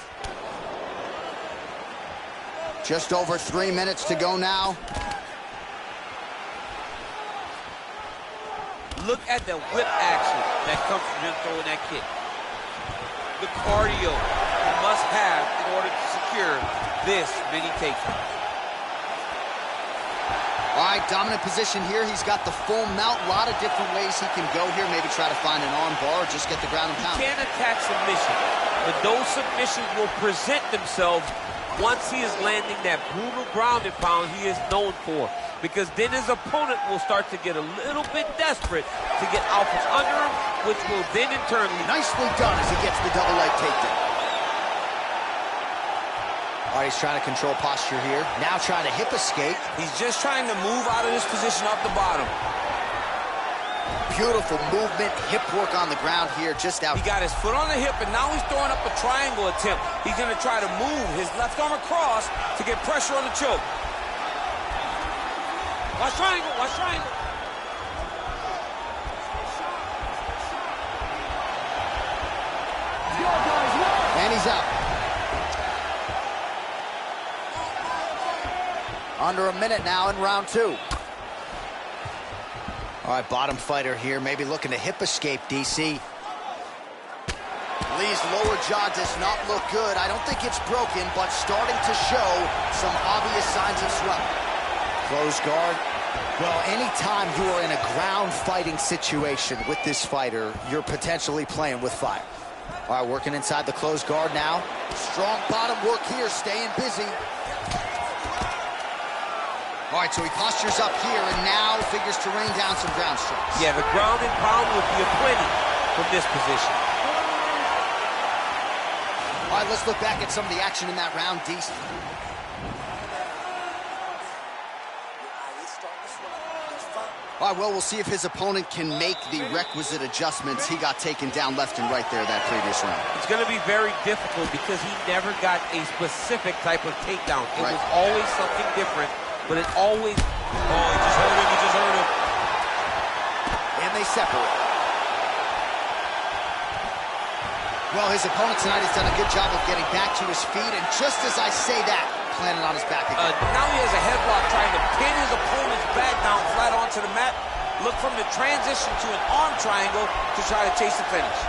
[SPEAKER 7] Just over 3 minutes to go now.
[SPEAKER 10] Look at the whip action that comes from him throwing that kick. The cardio he must have in order to secure this many takedowns.
[SPEAKER 7] All right, dominant position here. He's got the full mount. A lot of different ways he can go here. Maybe try to find an arm bar or just get the ground and pound.
[SPEAKER 11] He can't attack submission, but those submissions will present themselves once he is landing that brutal ground and pound he is known for. Because then his opponent will start to get a little bit desperate to get out from under him, which will then in turn...
[SPEAKER 7] Nicely done as he gets the double leg takedown. All right, he's trying to control posture here. Now trying to hip escape.
[SPEAKER 11] He's just trying to move out of this position off the bottom.
[SPEAKER 7] Beautiful movement, hip work on the ground here, just out.
[SPEAKER 11] He got his foot on the hip, and now he's throwing up a triangle attempt. He's going to try to move his left arm across to get pressure on the choke. Watch triangle, watch triangle.
[SPEAKER 7] And he's out. Under a minute now in round 2. All right, bottom fighter here, maybe looking to hip escape, DC. Lee's lower jaw does not look good. I don't think it's broken, but starting to show some obvious signs of swelling. Close guard. Well, anytime you are in a ground fighting situation with this fighter, you're potentially playing with fire. All right, working inside the closed guard now. Strong bottom work here, staying busy. All right, so he postures up here and now figures to rain down some ground strikes.
[SPEAKER 11] Yeah, the ground and pound will be aplenty from this position.
[SPEAKER 7] All right, let's look back at some of the action in that round, DC. All right, well, we'll see if his opponent can make the requisite adjustments. He got taken down left and right there that previous round.
[SPEAKER 11] It's going to be very difficult because he never got a specific type of takedown. It was always something different, but it always... Oh, he just hurt him, he just hurt him.
[SPEAKER 7] And they separate. Well, his opponent tonight has done a good job of getting back to his feet, and just as I say that, planted on his back again.
[SPEAKER 11] Now he has a headlock trying to pin his opponent's back down flat onto the mat. Look from the transition to an arm triangle to try to chase the finish.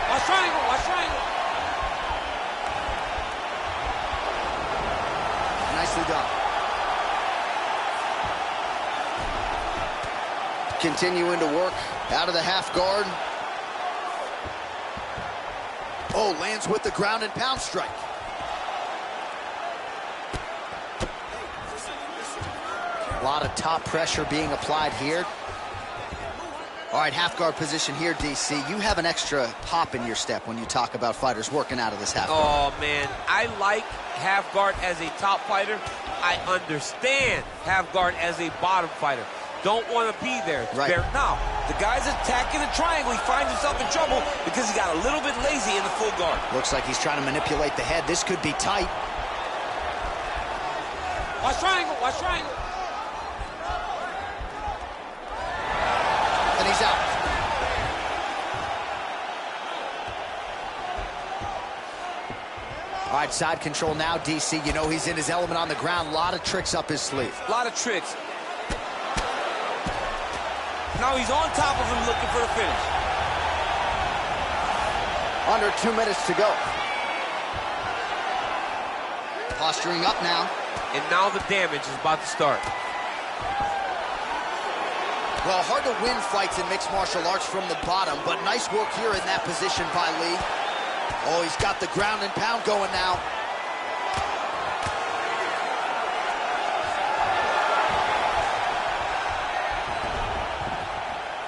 [SPEAKER 11] Watch triangle, watch triangle.
[SPEAKER 7] Nicely done. Continuing to work out of the half guard. Oh, lands with the ground and pound strike. A lot of top pressure being applied here. All right, half guard position here, DC. You have an extra hop in your step when you talk about fighters working out of this half guard.
[SPEAKER 11] Oh, man, I like half guard as a top fighter. I understand half guard as a bottom fighter. Don't want to be there. Now, the guy's attacking the triangle. He finds himself in trouble because he got a little bit lazy in the full guard.
[SPEAKER 7] Looks like he's trying to manipulate the head. This could be tight.
[SPEAKER 11] Watch triangle, watch triangle.
[SPEAKER 7] And he's out. All right, side control now, DC. You know he's in his element on the ground. A lot of tricks up his sleeve.
[SPEAKER 11] A lot of tricks. Now he's on top of him looking for the finish.
[SPEAKER 7] Under 2 minutes to go. Posturing up now.
[SPEAKER 11] And now the damage is about to start.
[SPEAKER 7] Well, hard to win fights in mixed martial arts from the bottom, but nice work here in that position by Lee. Oh, he's got the ground and pound going now.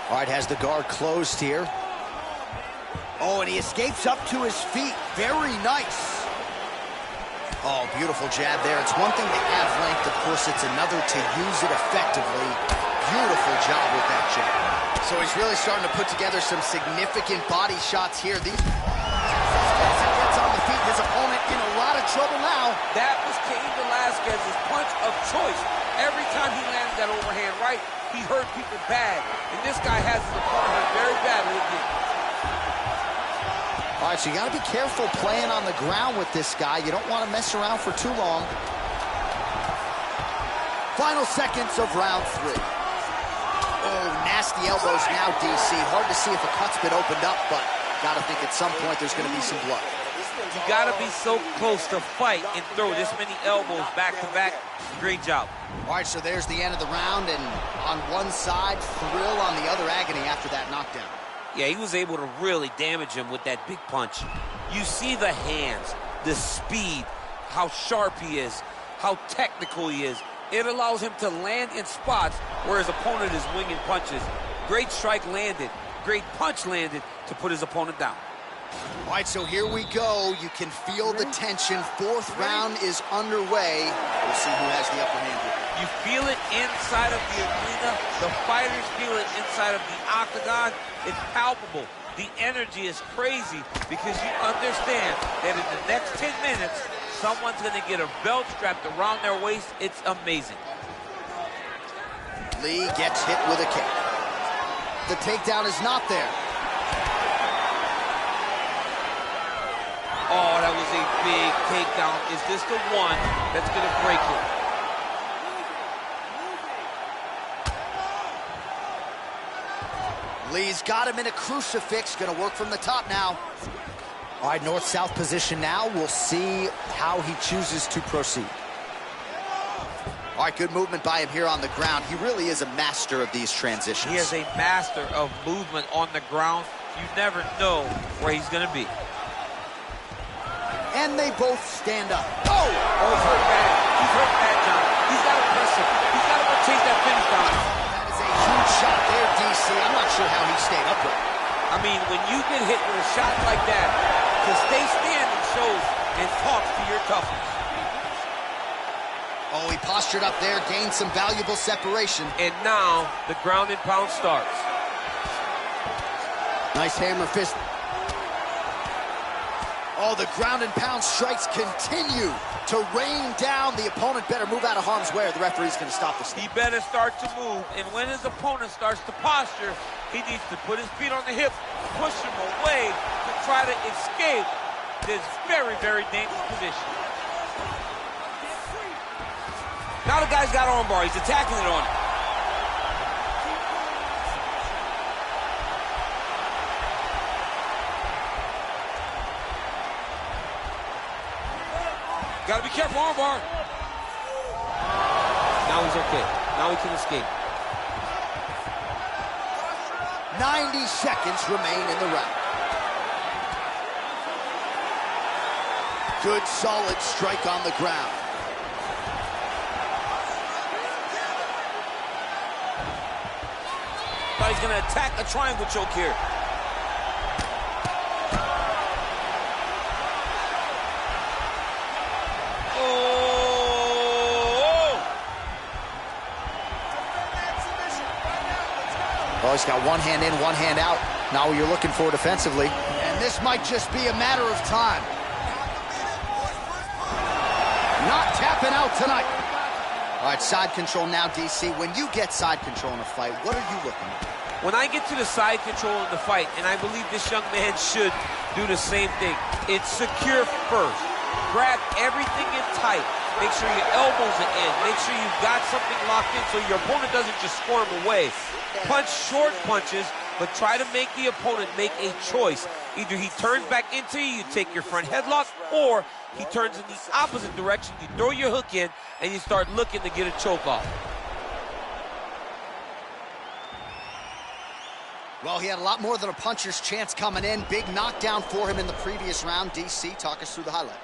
[SPEAKER 7] All right, has the guard closed here. Oh, and he escapes up to his feet. Very nice. Oh, beautiful jab there. It's one thing to have length. Of course, it's another to use it effectively. Beautiful job with that jab. So he's really starting to put together some significant body shots here. These as he gets on the feet, his opponent in a lot of trouble now.
[SPEAKER 11] That was Cain Velasquez's punch of choice. Every time he landed that overhand right, he hurt people bad. And this guy has his opponent hurt very badly again.
[SPEAKER 7] All right, so you got to be careful playing on the ground with this guy. You don't want to mess around for too long. Final seconds of round 3. Oh, nasty elbows now, DC. Hard to see if a cut's been opened up, but got to think at some point there's going to be some blood.
[SPEAKER 11] You got to be so close to fight and throw this many elbows back to back. Great job.
[SPEAKER 7] All right, so there's the end of the round, and on one side, thrill, on the other, agony after that knockdown.
[SPEAKER 11] Yeah, he was able to really damage him with that big punch. You see the hands, the speed, how sharp he is, how technical he is. It allows him to land in spots where his opponent is winging punches. Great strike landed, great punch landed to put his opponent down.
[SPEAKER 7] All right, so here we go. You can feel the tension. Fourth round is underway. We'll see who has the upper hand here.
[SPEAKER 11] You feel it inside of the arena. The fighters feel it inside of the octagon. It's palpable. The energy is crazy because you understand that in the next 10 minutes, someone's going to get a belt strapped around their waist. It's amazing.
[SPEAKER 7] Lee gets hit with a kick. The takedown is not there.
[SPEAKER 11] Oh, that was a big takedown. Is this the one that's going to break him?
[SPEAKER 7] Lee's got him in a crucifix. Going to work from the top now. All right, north-south position now. We'll see how he chooses to proceed. All right, good movement by him here on the ground. He really is a master of these transitions.
[SPEAKER 11] He is a master of movement on the ground. You never know where he's going to be.
[SPEAKER 7] And they both stand up. Oh!
[SPEAKER 11] Oh, he's hurt bad. He's hurt bad, John. He's got to press him. He's got to chase that finish down.
[SPEAKER 7] That is a huge shot there, DC. I'm not sure how he stayed upright.
[SPEAKER 11] I mean, when you get hit with a shot like that, to stay standing shows and talks to your toughness.
[SPEAKER 7] Oh, he postured up there, gained some valuable separation.
[SPEAKER 11] And now, the ground and pound starts.
[SPEAKER 7] Nice hammer fist. Oh, the ground and pound strikes continue to rain down. The opponent better move out of harm's way or the referee's going to stop this thing.
[SPEAKER 11] He better start to move, and when his opponent starts to posture, he needs to put his feet on the hip, push him away to try to escape this very, very dangerous position. Now the guy's got armbar. He's attacking it on him. Gotta be careful, armbar. Now he's okay. Now he can escape.
[SPEAKER 7] 90 seconds remain in the round. Good, solid strike on the ground.
[SPEAKER 11] Now he's gonna attack a triangle choke here.
[SPEAKER 7] Oh, he's got one hand in, one hand out. Now you're looking for defensively. And this might just be a matter of time. Not tapping out tonight. All right, side control now, DC. When you get side control in a fight, what are you looking at?
[SPEAKER 11] When I get to the side control in the fight, and I believe this young man should do the same thing, it's secure first. Grab everything in tight. Make sure your elbows are in. Make sure you've got something locked in so your opponent doesn't just squirm away. Punch short punches, but try to make the opponent make a choice. Either he turns back into you, you take your front headlock, or he turns in the opposite direction, you throw your hook in, and you start looking to get a choke off.
[SPEAKER 7] Well, he had a lot more than a puncher's chance coming in. Big knockdown for him in the previous round. DC, talk us through the highlight.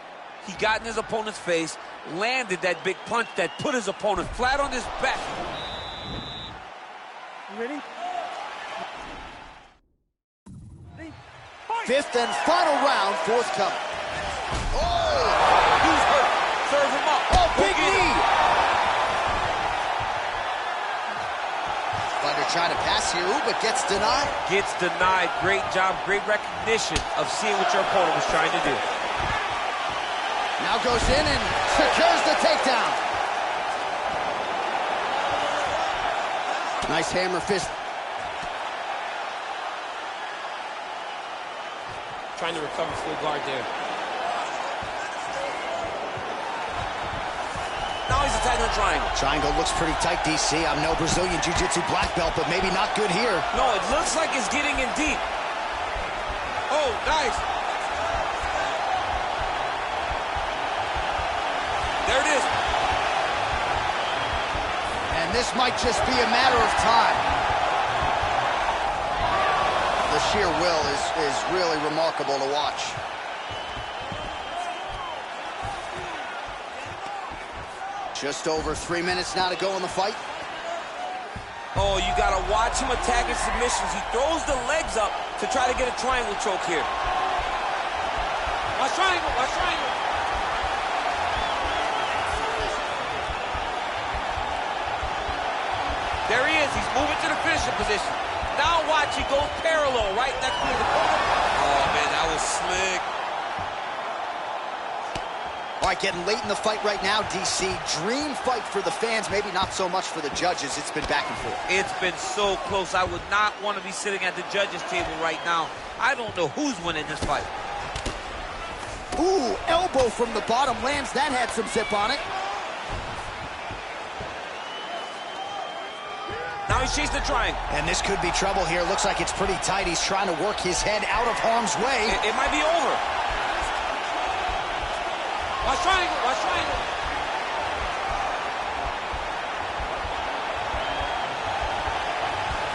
[SPEAKER 11] He got in his opponent's face, landed that big punch that put his opponent flat on his back.
[SPEAKER 8] Ready?
[SPEAKER 7] Fifth and final round, forthcoming. Oh!
[SPEAKER 11] He's hurt. Serve him up.
[SPEAKER 7] Oh, big knee! Fighter trying to pass here, but gets denied.
[SPEAKER 11] Gets denied. Great job, great recognition of seeing what your opponent was trying to do.
[SPEAKER 7] Now goes in and secures the takedown. Nice hammer fist.
[SPEAKER 11] Trying to recover full guard there. Now he's attacking the triangle.
[SPEAKER 7] Triangle looks pretty tight, DC. I'm no Brazilian Jiu-Jitsu black belt, but maybe not good here.
[SPEAKER 11] No, it looks like it's getting in deep. Oh, nice.
[SPEAKER 10] There it is.
[SPEAKER 7] And this might just be a matter of time. The sheer will is really remarkable to watch. Just over 3 minutes now to go in the fight.
[SPEAKER 10] Oh, you gotta watch him attacking submissions. He throws the legs up to try to get a triangle choke here. Watch triangle, watch triangle. There he is, he's moving to the finishing position. Now watch, he goes parallel right next to the corner. Oh man, that was slick.
[SPEAKER 7] All right, getting late in the fight right now, DC. Dream fight for the fans, maybe not so much for the judges. It's been back and forth.
[SPEAKER 10] It's been so close. I would not want to be sitting at the judges' table right now. I don't know who's winning this fight.
[SPEAKER 7] Ooh, elbow from the bottom lands. That had some zip on it.
[SPEAKER 10] Now he's chasing the triangle.
[SPEAKER 7] And this could be trouble here. Looks like it's pretty tight. He's trying to work his head out of harm's way.
[SPEAKER 10] It might be over. Watch triangle, watch triangle.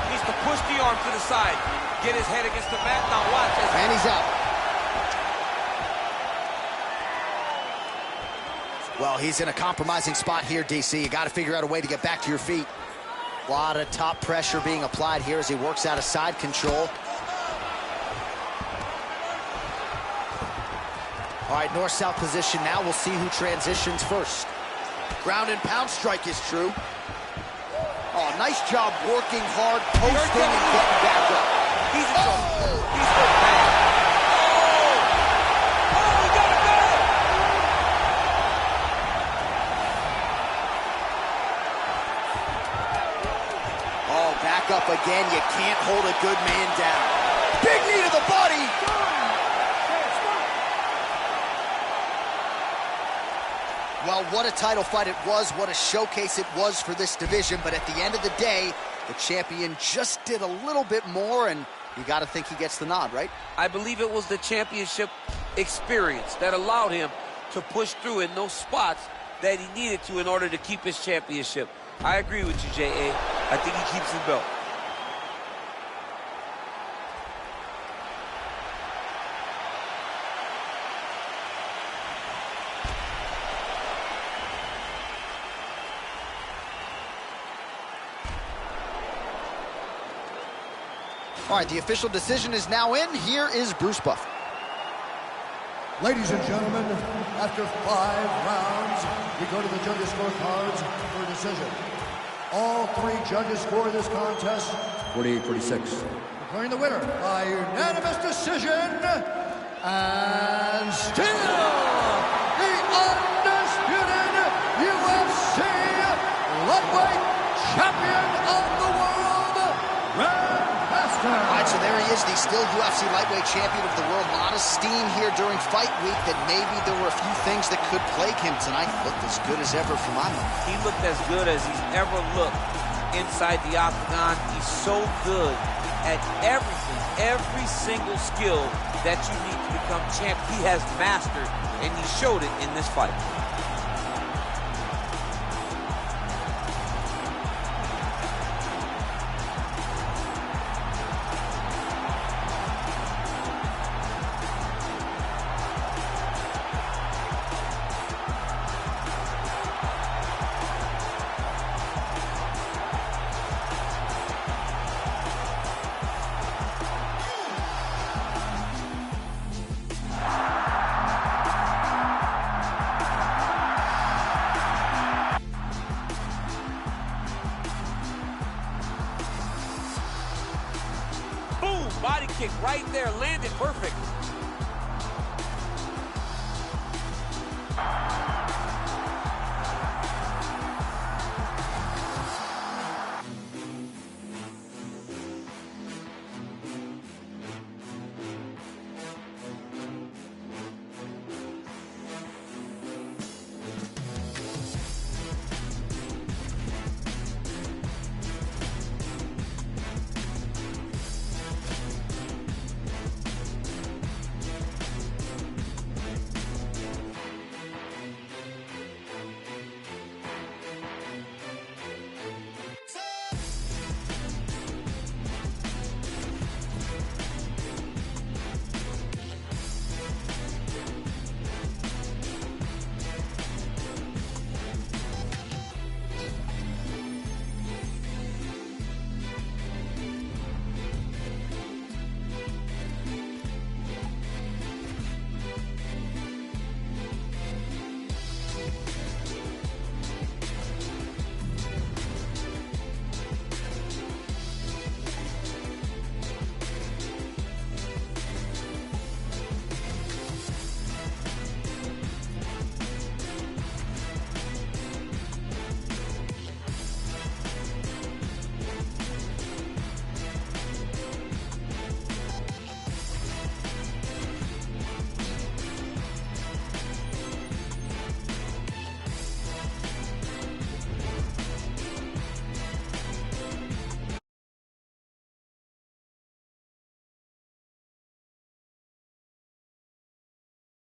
[SPEAKER 10] Needs to push the arm to the side. Get his head against the mat. Now watch.
[SPEAKER 7] And he's out. Well, he's in a compromising spot here, DC. You got to figure out a way to get back to your feet. A lot of top pressure being applied here as he works out of side control. All right, north-south position now. We'll see who transitions first. Ground and pound strike is true. Oh, nice job working hard, posting and getting back up.
[SPEAKER 10] He's in trouble. He's hurt bad. Oh, he got it good.
[SPEAKER 7] Oh, back up again. You can't hold a good man down. Big knee to the body. Well, what a title fight it was. What a showcase it was for this division. But at the end of the day, the champion just did a little bit more, and you got to think he gets the nod, right?
[SPEAKER 10] I believe it was the championship experience that allowed him to push through in those spots that he needed to in order to keep his championship. I agree with you, J.A. I think he keeps his belt.
[SPEAKER 7] All right, the official decision is now in. Here is Bruce Buffer.
[SPEAKER 8] Ladies and gentlemen, after 5 rounds, we go to the judges' scorecards for a decision. All 3 judges score this contest 48-46. Declaring the winner by unanimous decision, and still the undisputed UFC Lightweight Champion of the world,
[SPEAKER 7] All right, so there he is, the still UFC Lightweight Champion of the world. A lot of steam here during fight week that maybe there were a few things that could plague him tonight. Looked as good as ever for my money.
[SPEAKER 10] He looked as good as he's ever looked inside the octagon. He's so good at everything, every single skill that you need to become champ. He has mastered, and he showed it in this fight. Body kick right there, landed perfect.